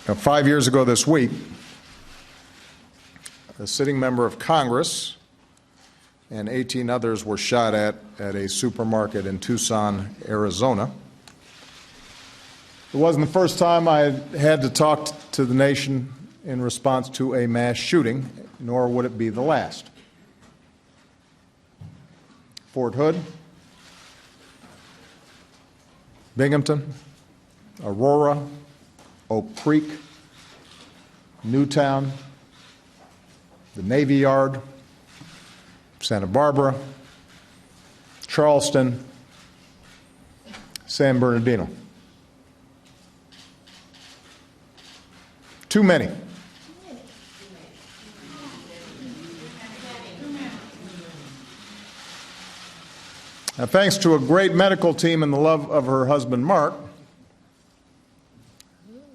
Now, 5 years ago this week, a sitting member of Congress and 18 others were shot at a supermarket in Tucson, Arizona. It wasn't the first time I had to talk to the nation in response to a mass shooting, nor would it be the last. Fort Hood, Binghamton, Aurora, Oak Creek, Newtown, the Navy Yard, Santa Barbara, Charleston, San Bernardino. Too many. Now, thanks to a great medical team and the love of her husband, Mark,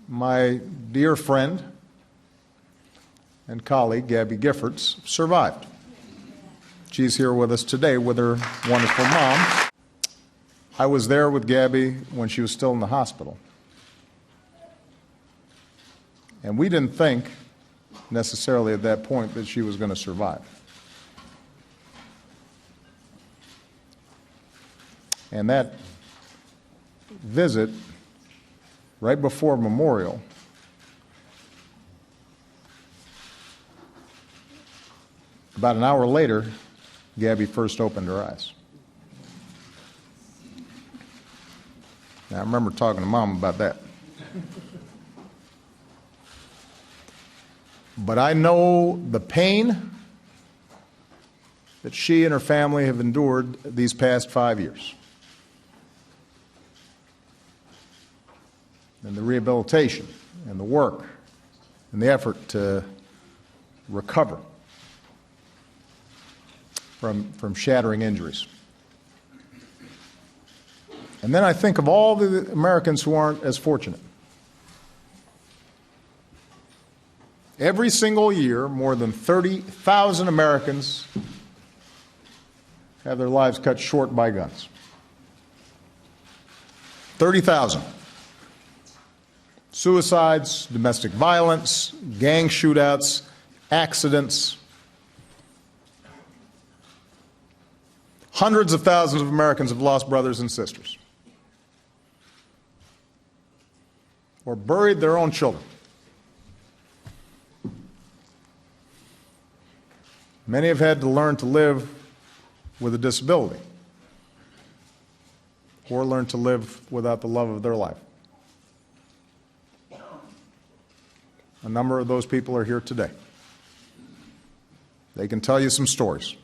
my dear friend and colleague, Gabby Giffords, survived. She's here with us today with her wonderful mom. I was there with Gabby when she was still in the hospital. And we didn't think necessarily at that point that she was going to survive. And that visit, right before Memorial, about an hour later, Gabby first opened her eyes. Now, I remember talking to Mom about that. But I know the pain that she and her family have endured these past 5 years. And the rehabilitation and the work and the effort to recover from shattering injuries. And then I think of all the Americans who aren't as fortunate. Every single year, more than 30,000 Americans have their lives cut short by guns. 30,000. Suicides, domestic violence, gang shootouts, accidents. Hundreds of thousands of Americans have lost brothers and sisters or buried their own children. Many have had to learn to live with a disability or learn to live without the love of their life. A number of those people are here today. They can tell you some stories.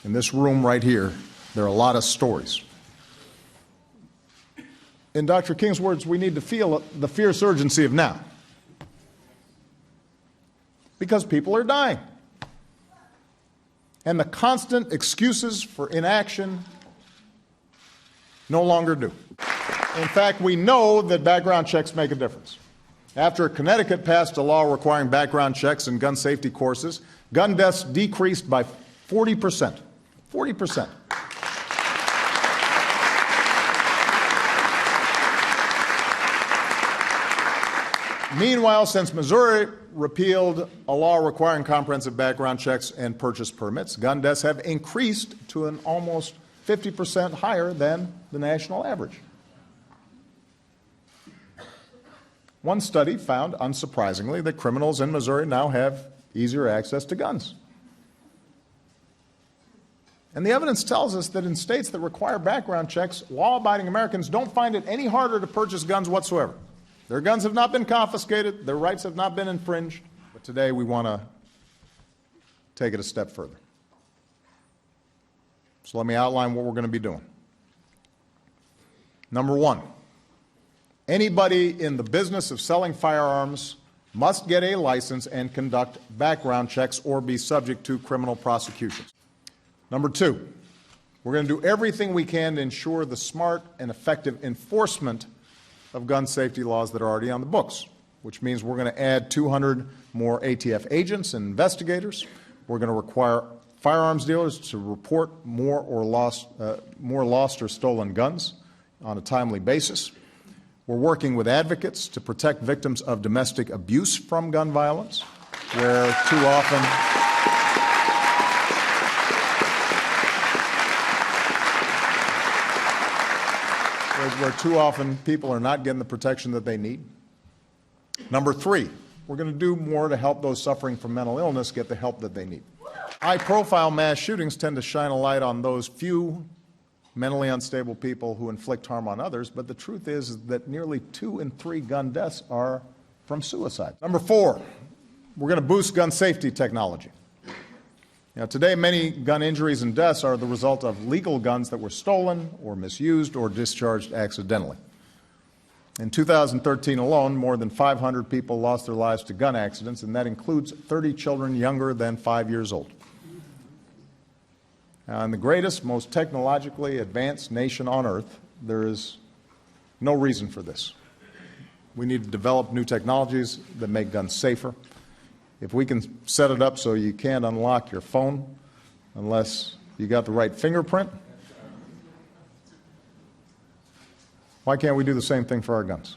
In this room right here, there are a lot of stories. In Dr. King's words, we need to feel the fierce urgency of now. Because people are dying. And the constant excuses for inaction no longer do. In fact, we know that background checks make a difference. After Connecticut passed a law requiring background checks in gun safety courses, gun deaths decreased by 40%. 40%. Meanwhile, since Missouri repealed a law requiring comprehensive background checks and purchase permits, gun deaths have increased to an almost 50% higher than the national average. One study found, unsurprisingly, that criminals in Missouri now have easier access to guns. And the evidence tells us that in states that require background checks, law-abiding Americans don't find it any harder to purchase guns whatsoever. Their guns have not been confiscated, their rights have not been infringed, but today we want to take it a step further. So let me outline what we're going to be doing. Number one, anybody in the business of selling firearms must get a license and conduct background checks or be subject to criminal prosecutions. Number two, we're going to do everything we can to ensure the smart and effective enforcement of gun safety laws that are already on the books, which means we're going to add 200 more ATF agents and investigators. We're going to require firearms dealers to report more lost or stolen guns on a timely basis. We're working with advocates to protect victims of domestic abuse from gun violence, where too often people are not getting the protection that they need. Number three, we're going to do more to help those suffering from mental illness get the help that they need. High-profile mass shootings tend to shine a light on those few mentally unstable people who inflict harm on others, but the truth is that nearly 2 in 3 gun deaths are from suicide. Number four, we're going to boost gun safety technology. Today, many gun injuries and deaths are the result of legal guns that were stolen or misused or discharged accidentally. In 2013 alone, more than 500 people lost their lives to gun accidents, and that includes 30 children younger than 5 years old. Now, in the greatest, most technologically advanced nation on earth, there is no reason for this. We need to develop new technologies that make guns safer. If we can set it up so you can't unlock your phone unless you got the right fingerprint, why can't we do the same thing for our guns?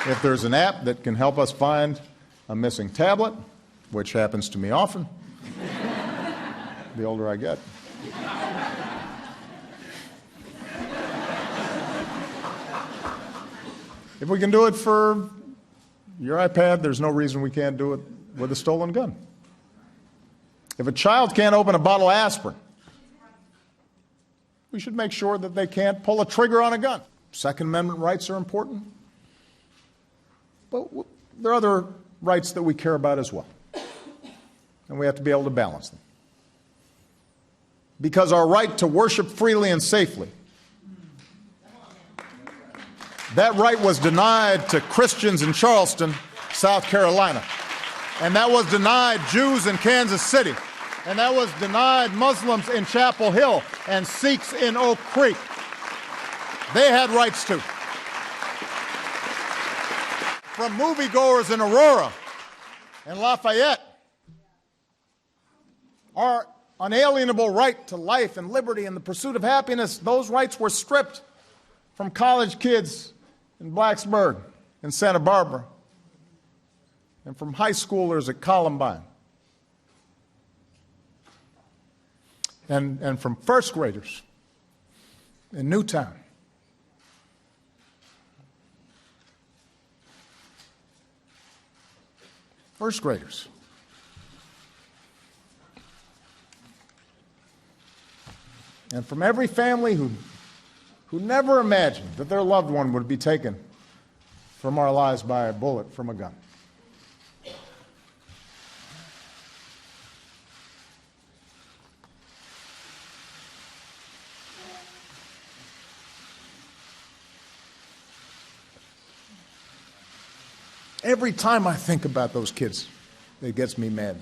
If there's an app that can help us find a missing tablet, which happens to me often, the older I get, if we can do it for your iPad, there's no reason we can't do it with a stolen gun. If a child can't open a bottle of aspirin, we should make sure that they can't pull a trigger on a gun. Second Amendment rights are important, but there are other rights that we care about as well, and we have to be able to balance them. Because our right to worship freely and safely, that right was denied to Christians in Charleston, South Carolina. And that was denied Jews in Kansas City. And that was denied Muslims in Chapel Hill and Sikhs in Oak Creek. They had rights too. From moviegoers in Aurora and Lafayette, our unalienable right to life and liberty and the pursuit of happiness, those rights were stripped from college kids in Blacksburg and Santa Barbara, and from high schoolers at Columbine, and from first graders in Newtown. First graders. And from every family who never imagined that their loved one would be taken from our lives by a bullet from a gun. Every time I think about those kids, it gets me mad.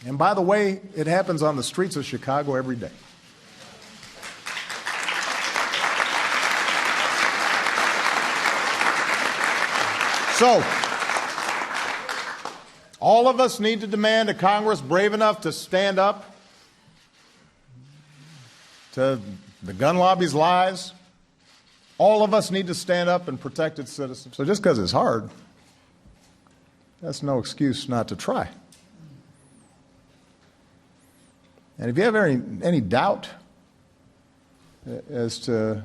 And by the way, it happens on the streets of Chicago every day. So, all of us need to demand a Congress brave enough to stand up to the gun lobby's lies. All of us need to stand up and protect its citizens. So just because it's hard, that's no excuse not to try. And if you have any doubt as to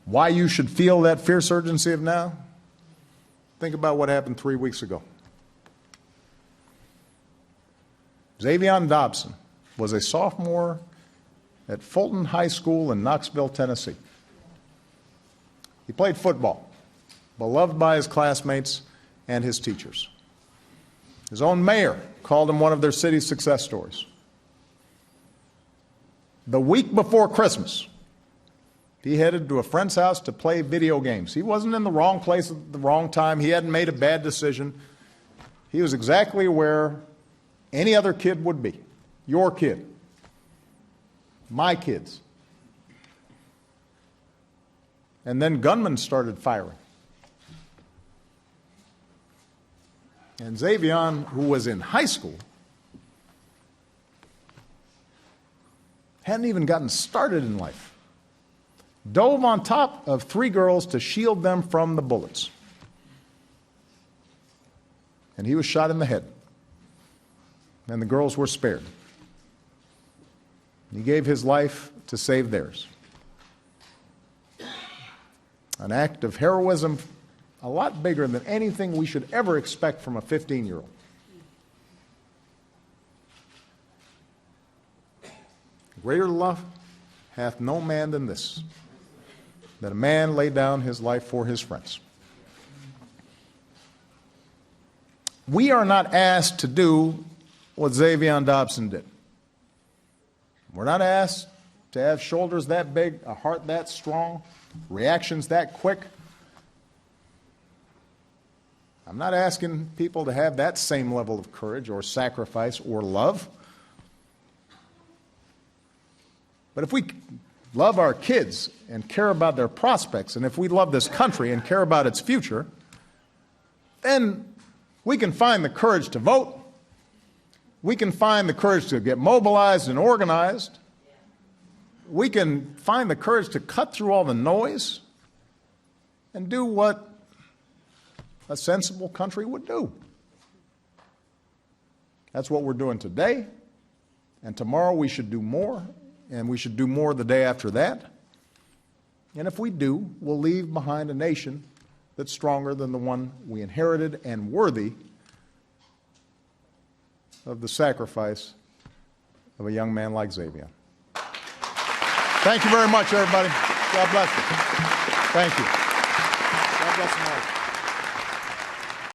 why you should feel that fierce urgency of now, think about what happened 3 weeks ago. Xavion Dobson was a sophomore at Fulton High School in Knoxville, Tennessee. He played football, beloved by his classmates and his teachers. His own mayor called him one of their city's success stories. The week before Christmas, he headed to a friend's house to play video games. He wasn't in the wrong place at the wrong time. He hadn't made a bad decision. He was exactly where any other kid would be. Your kid. My kids. And then gunmen started firing. And Xavier, who was in high school, hadn't even gotten started in life, dove on top of 3 girls to shield them from the bullets. And he was shot in the head. And the girls were spared. He gave his life to save theirs. An act of heroism a lot bigger than anything we should ever expect from a 15-year-old. Greater love hath no man than this, that a man lay down his life for his friends. We are not asked to do what Xavier Dobson did. We're not asked to have shoulders that big, a heart that strong, reactions that quick. I'm not asking people to have that same level of courage or sacrifice or love. But if we love our kids and care about their prospects, and if we love this country and care about its future, then we can find the courage to vote. We can find the courage to get mobilized and organized. We can find the courage to cut through all the noise and do what a sensible country would do. That's what we're doing today, and tomorrow we should do more, and we should do more the day after that. And if we do, we'll leave behind a nation that's stronger than the one we inherited and worthy of the sacrifice of a young man like Xavier. Thank you very much, everybody. God bless you. Thank you. God bless them all.